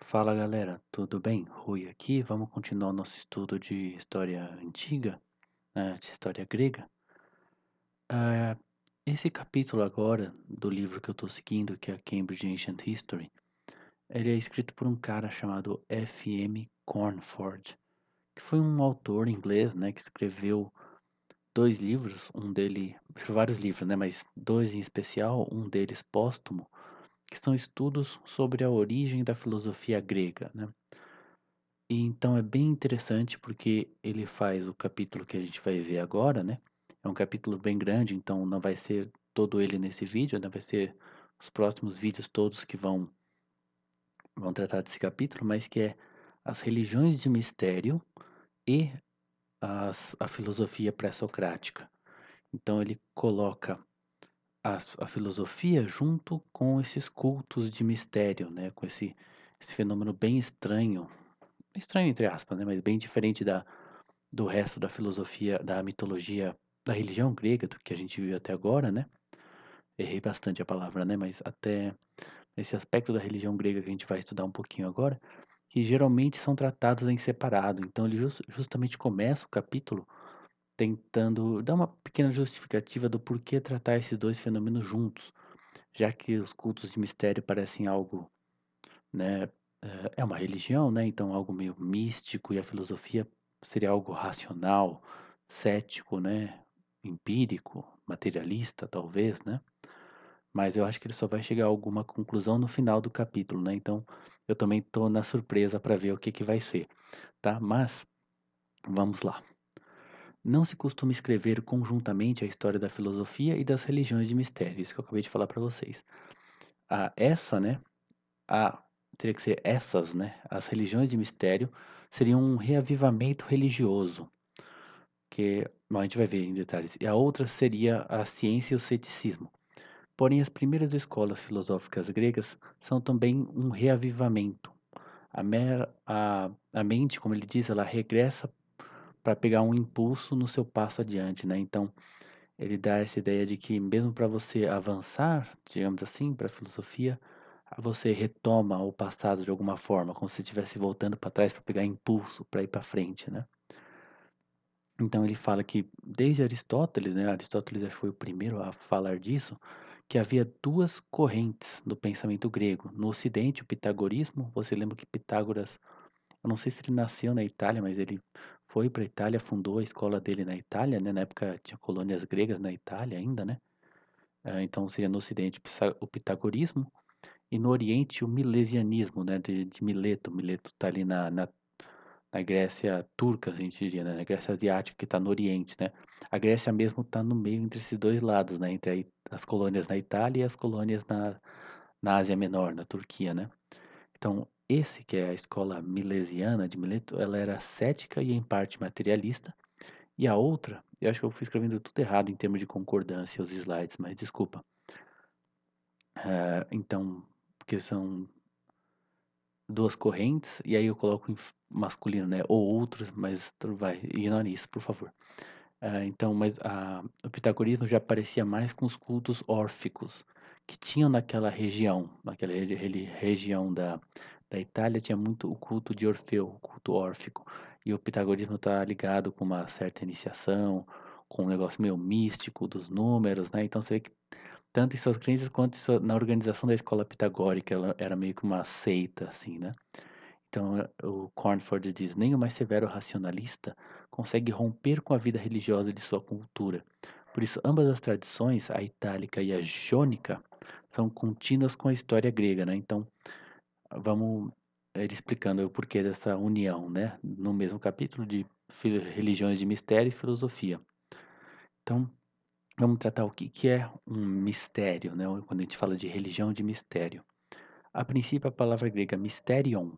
Fala galera, tudo bem? Rui aqui. Vamos continuar o nosso estudo de história antiga, né, de história grega. Ah, Esse capítulo agora do livro que eu estou seguindo, que é Cambridge Ancient History, ele é escrito por um cara chamado F.M. Cornford, que foi um autor inglês, né, que escreveu dois livros, escreveu vários livros, né, mas dois em especial, um deles póstumo, que são estudos sobre a origem da filosofia grega, né? E então é bem interessante porque ele faz o capítulo que a gente vai ver agora, né? É um capítulo bem grande, então não vai ser todo ele nesse vídeo, né? Vai ser os próximos vídeos todos que vão tratar desse capítulo, mas que é as religiões de mistério e a filosofia pré-socrática. Então ele coloca a filosofia junto com esses cultos de mistério, né? Com esse fenômeno bem estranho, estranho entre aspas, né? Mas bem diferente do resto da filosofia, da mitologia, da religião grega, do que a gente viu até agora, né? Errei bastante a palavra, né? Mas até esse aspecto da religião grega que a gente vai estudar um pouquinho agora, que geralmente são tratados em separado. Então ele justamente começa o capítulo tentando dar uma pequena justificativa do porquê tratar esses dois fenômenos juntos, já que os cultos de mistério parecem algo, né? É uma religião, né? Então algo meio místico e a filosofia seria algo racional, cético, né? Empírico, materialista, talvez, né? Mas eu acho que ele só vai chegar a alguma conclusão no final do capítulo, né? Então eu também tô na surpresa para ver o que que vai ser, tá? Mas vamos lá. Não se costuma escrever conjuntamente a história da filosofia e das religiões de mistério, isso que eu acabei de falar para vocês. Essa, né? A Teria que ser essas, né, as religiões de mistério seriam um reavivamento religioso, que bom, a gente vai ver em detalhes. E a outra seria a ciência e o ceticismo. Porém, as primeiras escolas filosóficas gregas são também um reavivamento. A mente, como ele diz, ela regressa para pegar um impulso no seu passo adiante, né? Então, ele dá essa ideia de que mesmo para você avançar, digamos assim, para a filosofia, você retoma o passado de alguma forma, como se estivesse voltando para trás para pegar impulso para ir para frente, né? Então ele fala que desde Aristóteles, né? Aristóteles acho que foi o primeiro a falar disso, que havia duas correntes do pensamento grego. No Ocidente, o pitagorismo, você lembra que Pitágoras, eu não sei se ele nasceu na Itália, mas ele foi para a Itália, fundou a escola dele na Itália, né? Na época tinha colônias gregas na Itália ainda, né? Então seria no Ocidente o pitagorismo e no Oriente o milesianismo, né, de Mileto. Mileto está ali na Grécia turca, a gente diria, né, na Grécia asiática que está no Oriente, né. A Grécia mesmo está no meio entre esses dois lados, né, entre as colônias na Itália e as colônias na Ásia Menor, na Turquia, né. Então, esse que é a escola milesiana de Mileto, ela era cética e em parte materialista, e a outra, eu acho que eu fui escrevendo tudo errado em termos de concordância os slides, mas desculpa. Então, porque são duas correntes, e aí eu coloco em masculino, né? Ou outros, mas tudo vai, ignore isso, por favor. Então, mas o pitagorismo já aparecia mais com os cultos órficos, que tinham naquela região da Itália, tinha muito o culto de Orfeu, o culto órfico. E o pitagorismo está ligado com uma certa iniciação, com um negócio meio místico dos números, né? Então você vê que tanto em suas crenças quanto na organização da escola pitagórica, ela era meio que uma seita, assim, né? Então, o Cornford diz: nem o mais severo racionalista consegue romper com a vida religiosa de sua cultura. Por isso, ambas as tradições, a itálica e a jônica, são contínuas com a história grega, né? Então, vamos ele explicando o porquê dessa união, né? No mesmo capítulo de religiões de mistério e filosofia. Então, vamos tratar o que que é um mistério, né? Quando a gente fala de religião de mistério. A princípio, a palavra grega mysterion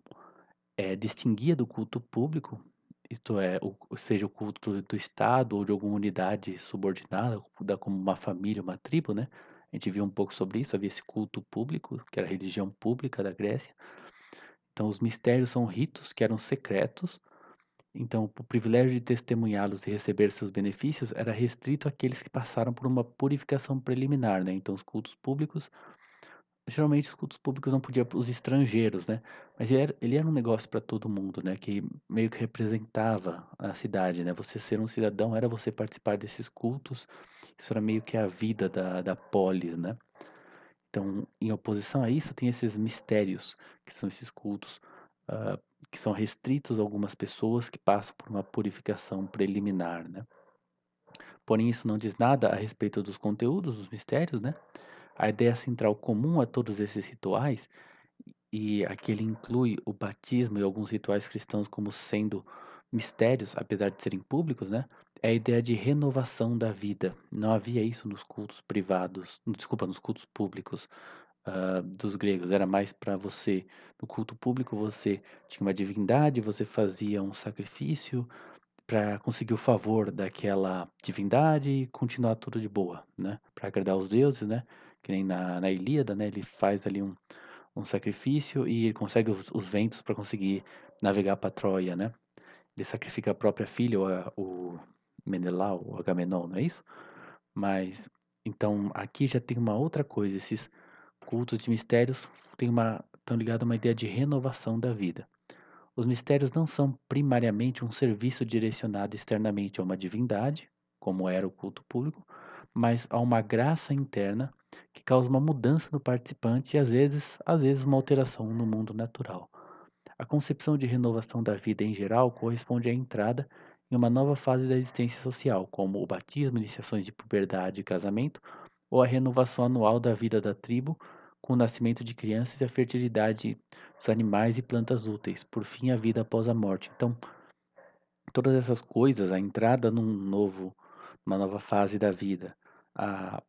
distinguia do culto público, isto é, ou seja, o culto do Estado ou de alguma unidade subordinada, como uma família, uma tribo, né? A gente viu um pouco sobre isso, havia esse culto público, que era a religião pública da Grécia. Então, os mistérios são ritos que eram secretos. Então, o privilégio de testemunhá-los e receber seus benefícios era restrito àqueles que passaram por uma purificação preliminar, né? Então, os cultos públicos geralmente os cultos públicos não podia para os estrangeiros, né, mas ele era um negócio para todo mundo, né, que meio que representava a cidade, né, você ser um cidadão era você participar desses cultos, isso era meio que a vida da polis, né. Então, em oposição a isso, tem esses mistérios, que são esses cultos, hã, que são restritos a algumas pessoas que passam por uma purificação preliminar, né. Porém, isso não diz nada a respeito dos conteúdos dos mistérios, né. A ideia central comum a todos esses rituais, e aqui ele inclui o batismo e alguns rituais cristãos como sendo mistérios, apesar de serem públicos, né, é a ideia de renovação da vida. Não havia isso nos cultos privados, desculpa, nos cultos públicos, dos gregos. Era mais para você, no culto público, você tinha uma divindade, você fazia um sacrifício para conseguir o favor daquela divindade e continuar tudo de boa, né, para agradar os deuses, né, que nem na Ilíada, né, ele faz ali um sacrifício e ele consegue os ventos para conseguir navegar para Troia, né. Ele sacrifica a própria filha, o Menelau, o Agamenon, não é isso? Mas então aqui já tem uma outra coisa, esses cultos de mistérios estão ligados a uma ideia de renovação da vida. Os mistérios não são primariamente um serviço direcionado externamente a uma divindade, como era o culto público, mas a uma graça interna que causa uma mudança no participante e às vezes uma alteração no mundo natural. A concepção de renovação da vida em geral corresponde à entrada em uma nova fase da existência social, como o batismo, iniciações de puberdade e casamento, ou a renovação anual da vida da tribo, com o nascimento de crianças e a fertilidade dos animais e plantas úteis, por fim, a vida após a morte. Então, todas essas coisas, a entrada numa nova fase da vida, a,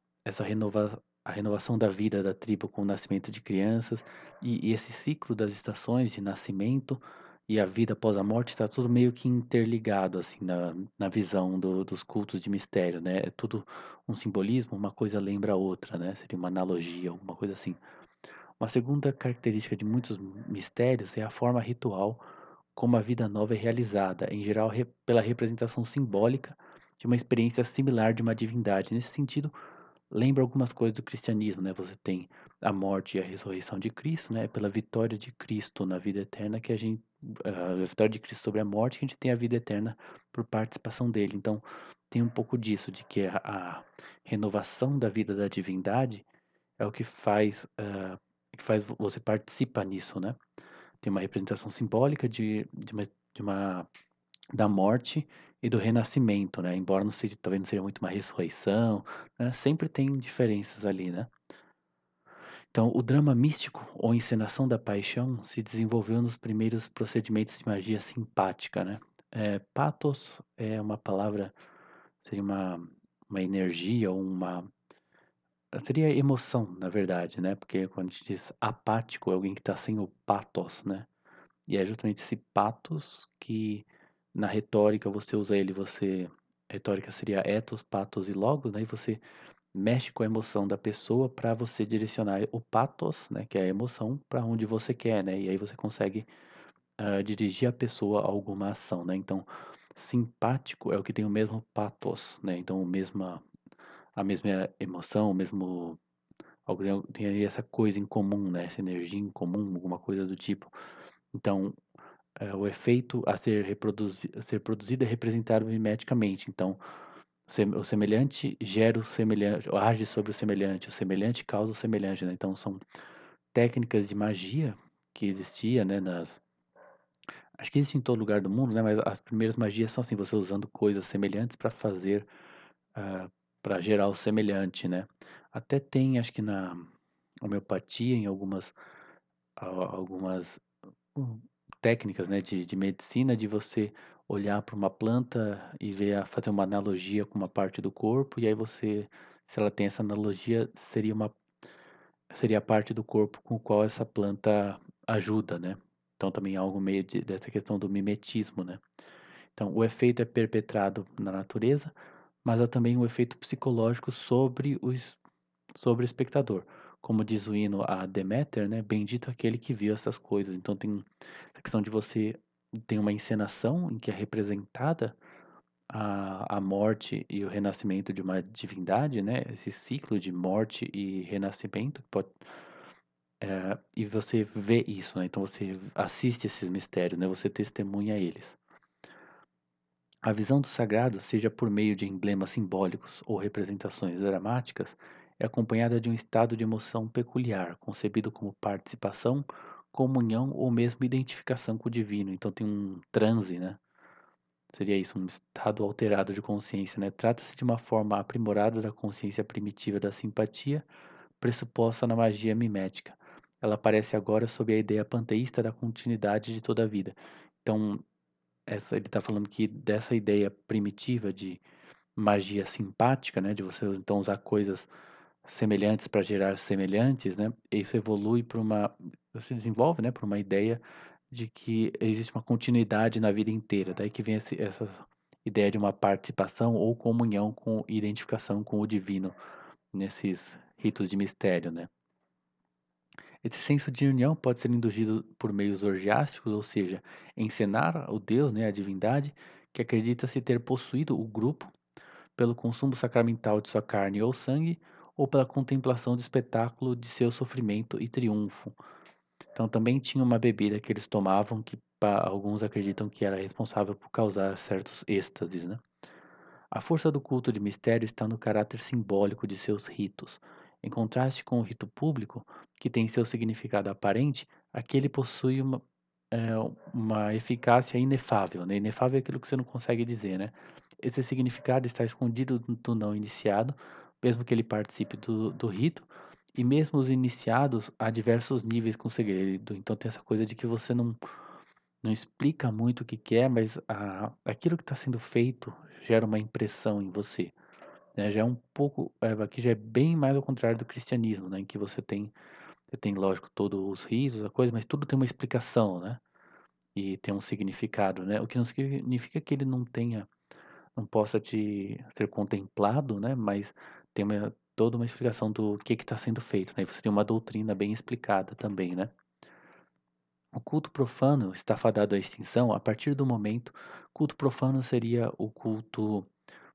a renovação da vida da tribo com o nascimento de crianças, e esse ciclo das estações de nascimento e a vida após a morte está tudo meio que interligado assim na visão dos cultos de mistério, né? É tudo um simbolismo, uma coisa lembra a outra, né? Seria uma analogia, alguma coisa assim. Uma segunda característica de muitos mistérios é a forma ritual como a vida nova é realizada, em geral pela representação simbólica de uma experiência similar de uma divindade. Nesse sentido, lembra algumas coisas do cristianismo, né? Você tem a morte e a ressurreição de Cristo, né? Pela vitória de Cristo na vida eterna que a vitória de Cristo sobre a morte, que a gente tem a vida eterna por participação dele. Então, tem um pouco disso, de que a renovação da vida da divindade é o que faz você participar nisso, né? Tem uma representação simbólica de uma da morte e do renascimento, né? Embora não seja, talvez não seja muito uma ressurreição, né? Sempre tem diferenças ali, né? Então, o drama místico ou encenação da paixão se desenvolveu nos primeiros procedimentos de magia simpática, né? Pathos é uma palavra, seria uma energia ou seria emoção, na verdade, né? Porque quando a gente diz apático, é alguém que está sem o pathos, né? E é justamente esse pathos que na retórica você usa ele, retórica seria ethos, pathos e logos, né? E você mexe com a emoção da pessoa para você direcionar o pathos, né, que é a emoção, para onde você quer, né? E aí você consegue dirigir a pessoa a alguma ação, né? Então, simpático é o que tem o mesmo pathos, né? Então, a mesma emoção, o mesmo tem aí essa coisa em comum, né? Essa energia em comum, alguma coisa do tipo. Então, o efeito a ser produzido é representado mimeticamente. Então, o semelhante gera o semelhante, ou age sobre o semelhante causa o semelhante, né? Então, são técnicas de magia que existia, né? Acho que existe em todo lugar do mundo, né? Mas as primeiras magias são assim, você usando coisas semelhantes para fazer, para gerar o semelhante, né? Até tem, acho que na homeopatia, em algumas hum, técnicas, né, de medicina, de você olhar para uma planta e fazer uma analogia com uma parte do corpo, e aí você, se ela tem essa analogia, seria a parte do corpo com o qual essa planta ajuda, né? Então também é algo meio dessa questão do mimetismo, né? Então o efeito é perpetrado na natureza, mas há também um efeito psicológico sobre o espectador. Como diz o hino a Deméter, né? Bendito aquele que viu essas coisas. Então tem a questão de você tem uma encenação em que é representada a morte e o renascimento de uma divindade, né? Esse ciclo de morte e renascimento e você vê isso, né, então você assiste esses mistérios, né, você testemunha eles. A visão do sagrado, seja por meio de emblemas simbólicos ou representações dramáticas, é acompanhada de um estado de emoção peculiar, concebido como participação, comunhão ou mesmo identificação com o divino. Então tem um transe, né? Seria isso, um estado alterado de consciência, né? Trata-se de uma forma aprimorada da consciência primitiva da simpatia, pressuposta na magia mimética. Ela aparece agora sob a ideia panteísta da continuidade de toda a vida. Então, ele está falando que dessa ideia primitiva de magia simpática, né, de você então usar coisas semelhantes para gerar semelhantes, né, isso evolui para uma se desenvolve, né, para uma ideia de que existe uma continuidade na vida inteira, daí que vem essa ideia de uma participação ou comunhão com identificação com o divino nesses ritos de mistério, né. Esse senso de união pode ser induzido por meios orgiásticos, ou seja, encenar o Deus, né, a divindade, que acredita-se ter possuído o grupo pelo consumo sacramental de sua carne ou sangue, ou pela contemplação do espetáculo de seu sofrimento e triunfo. Então também tinha uma bebida que eles tomavam que alguns acreditam que era responsável por causar certos êxtases, né? A força do culto de mistério está no caráter simbólico de seus ritos. Em contraste com o rito público, que tem seu significado aparente, aquele possui é, uma eficácia inefável, né? Inefável é aquilo que você não consegue dizer, né? Esse significado está escondido do não iniciado, mesmo que ele participe do rito, e mesmo os iniciados há diversos níveis com segredo. Então tem essa coisa de que você não explica muito o que que é, mas aquilo que está sendo feito gera uma impressão em você, né? Já é um pouco, aqui já é bem mais ao contrário do cristianismo, né? Em que você tem, lógico, todos os ritos, a coisa, mas tudo tem uma explicação, né? E tem um significado, né? O que não significa que ele não possa ser contemplado, né? Mas tem toda uma explicação do que está sendo feito, né? E você tem uma doutrina bem explicada também, né? O culto profano está fadado à extinção a partir do momento. Culto profano seria o culto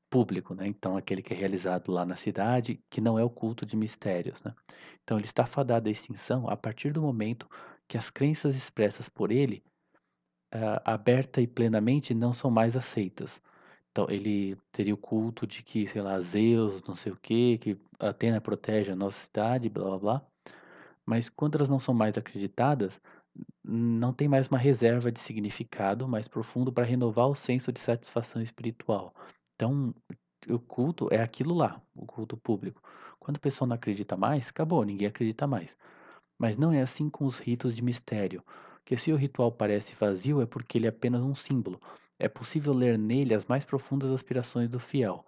público, né? Então, aquele que é realizado lá na cidade, que não é o culto de mistérios, né? Então, ele está fadado à extinção a partir do momento que as crenças expressas por ele, aberta e plenamente, não são mais aceitas. Então, ele teria o culto de que, sei lá, Zeus, não sei o quê, que Atena protege a nossa cidade, blá blá blá. Mas quando elas não são mais acreditadas, não tem mais uma reserva de significado mais profundo para renovar o senso de satisfação espiritual. Então, o culto é aquilo lá, o culto público. Quando a pessoa não acredita mais, acabou, ninguém acredita mais. Mas não é assim com os ritos de mistério, que se o ritual parece vazio é porque ele é apenas um símbolo. É possível ler nele as mais profundas aspirações do fiel.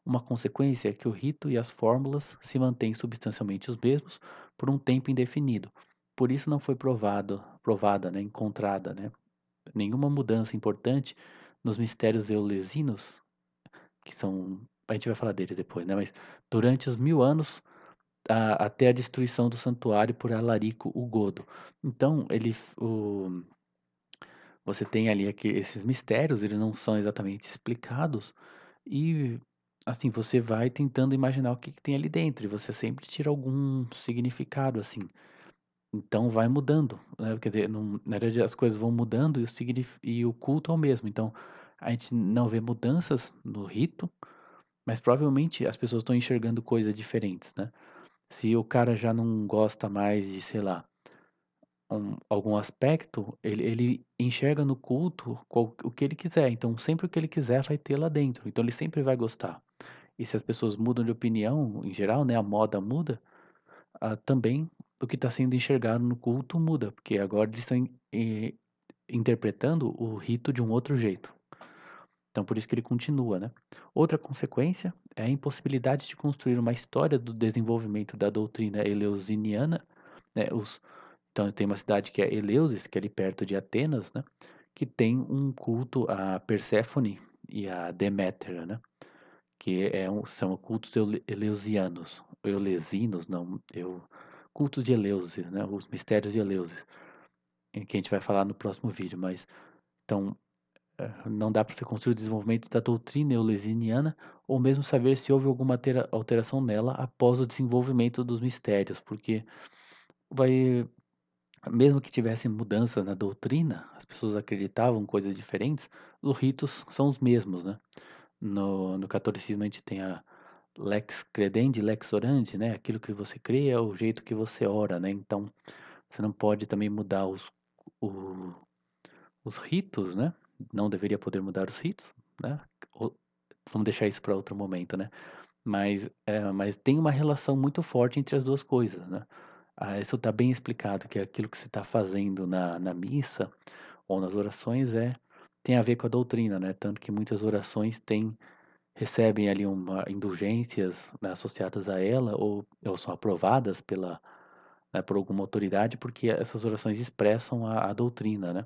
Uma consequência é que o rito e as fórmulas se mantêm substancialmente os mesmos por um tempo indefinido. Por isso não foi provada, né, encontrada, né, nenhuma mudança importante nos mistérios eulesinos, que são, a gente vai falar deles depois, né, mas durante os 1000 anos até a destruição do santuário por Alarico o Godo. Então, você tem ali esses mistérios, eles não são exatamente explicados, e assim, você vai tentando imaginar o que, que tem ali dentro, e você sempre tira algum significado, assim. Então vai mudando, né? Quer dizer, na verdade as coisas vão mudando e o culto é o mesmo. Então, a gente não vê mudanças no rito, mas provavelmente as pessoas estão enxergando coisas diferentes, né? Se o cara já não gosta mais de, sei lá, algum aspecto, ele enxerga no culto o que ele quiser. Então, sempre o que ele quiser vai ter lá dentro. Então, ele sempre vai gostar. E se as pessoas mudam de opinião, em geral, né, a moda muda, também o que está sendo enxergado no culto muda, porque agora eles estão interpretando o rito de um outro jeito. Então, por isso que ele continua, né? Outra consequência é a impossibilidade de construir uma história do desenvolvimento da doutrina eleusiniana, né? Então, tem uma cidade que é Eleusis, que é ali perto de Atenas, né? Que tem um culto a Perséfone e a Deméter, né? Que são cultos eleusianos, eleusinos, não, cultos de Eleusis, né? Os mistérios de Eleusis, que a gente vai falar no próximo vídeo, mas então não dá para você construir o desenvolvimento da doutrina eleusiniana ou mesmo saber se houve alguma alteração nela após o desenvolvimento dos mistérios, porque vai mesmo que tivesse mudança na doutrina, as pessoas acreditavam coisas diferentes, os ritos são os mesmos, né. No catolicismo a gente tem a lex credendi, lex orandi, né, aquilo que você crê é o jeito que você ora, né, então você não pode também mudar o os ritos, né, não deveria poder mudar os ritos, né, o vamos deixar isso para outro momento, né. Mas tem uma relação muito forte entre as 2 coisas, né. Isso está bem explicado, que aquilo que você está fazendo na missa ou nas orações tem a ver com a doutrina, né, tanto que muitas orações recebem ali uma indulgências, né, associadas a ela ou são aprovadas por alguma autoridade, porque essas orações expressam a doutrina, né.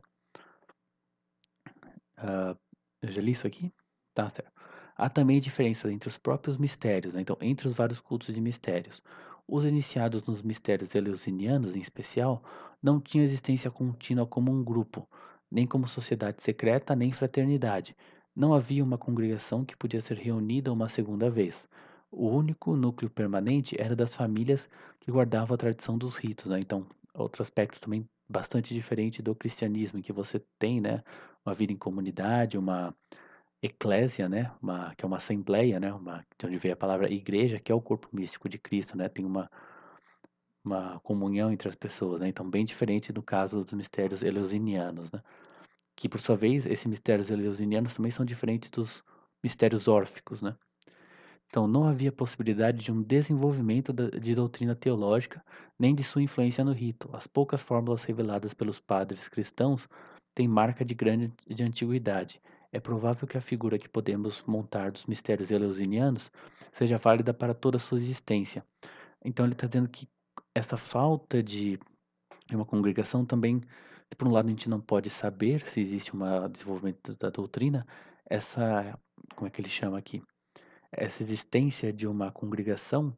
Hã, eu já li isso aqui? Tá certo. Há também diferença entre os próprios mistérios, né, então entre os vários cultos de mistérios. Os iniciados nos mistérios eleusinianos, em especial, não tinham existência contínua como um grupo, nem como sociedade secreta, nem fraternidade. Não havia uma congregação que podia ser reunida uma segunda vez. O único núcleo permanente era das famílias que guardavam a tradição dos ritos, né, então outro aspecto também bastante diferente do cristianismo, em que você tem, né, uma vida em comunidade, uma eclésia, né, que é uma assembleia, né, de onde veio a palavra igreja, que é o corpo místico de Cristo, né, tem uma comunhão entre as pessoas, né, então bem diferente do caso dos mistérios eleusinianos, né, que por sua vez, esses mistérios eleusinianos também são diferentes dos mistérios órficos, né. Então, não havia possibilidade de um desenvolvimento de doutrina teológica, nem de sua influência no rito. As poucas fórmulas reveladas pelos padres cristãos têm marca de antiguidade. É provável que a figura que podemos montar dos mistérios eleusinianos seja válida para toda a sua existência. Então, ele está dizendo que essa falta de uma congregação também, se por um lado a gente não pode saber se existe um desenvolvimento da doutrina, essa, como é que ele chama aqui? Essa existência de uma congregação,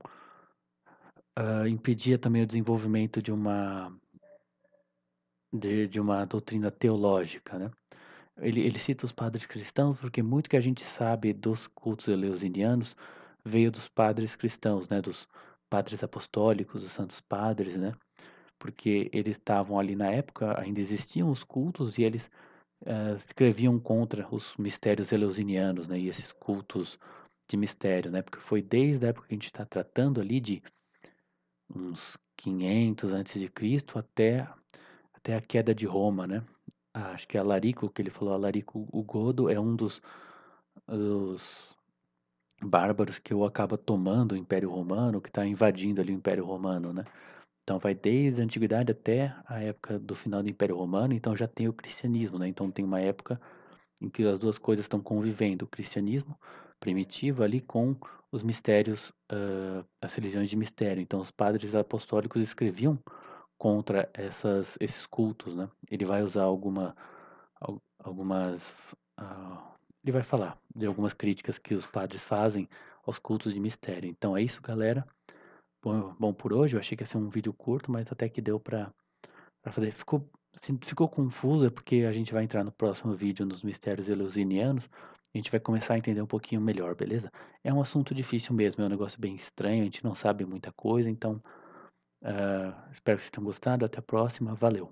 impedia também o desenvolvimento de uma doutrina teológica, né. Ele cita os padres cristãos, porque muito que a gente sabe dos cultos eleusinianos veio dos padres cristãos, né, dos padres apostólicos, dos santos padres, né, porque eles estavam ali na época, ainda existiam os cultos e eles, escreviam contra os mistérios eleusinianos, né, e esses cultos de mistério, né, porque foi desde a época que a gente está tratando ali de uns 500 antes de Cristo até a queda de Roma, né. Acho que Alarico, que ele falou, Alarico o Godo é um dos bárbaros que o acaba tomando o Império Romano, que está invadindo ali o Império Romano, né. Então vai desde a antiguidade até a época do final do Império Romano, então já tem o cristianismo, né, então tem uma época em que as 2 coisas estão convivendo, o cristianismo primitivo ali com os mistérios, as religiões de mistério. Então os padres apostólicos escreviam contra esses cultos, né. Ele vai usar algumas, ele vai falar de algumas críticas que os padres fazem aos cultos de mistério. Então é isso, galera. Bom por hoje, eu achei que ia ser um vídeo curto, mas até que deu para fazer. Ficou confuso, é porque a gente vai entrar no próximo vídeo nos mistérios eleusinianos, a gente vai começar a entender um pouquinho melhor, beleza? É um assunto difícil mesmo, é um negócio bem estranho, a gente não sabe muita coisa, então, espero que vocês tenham gostado, até a próxima, valeu.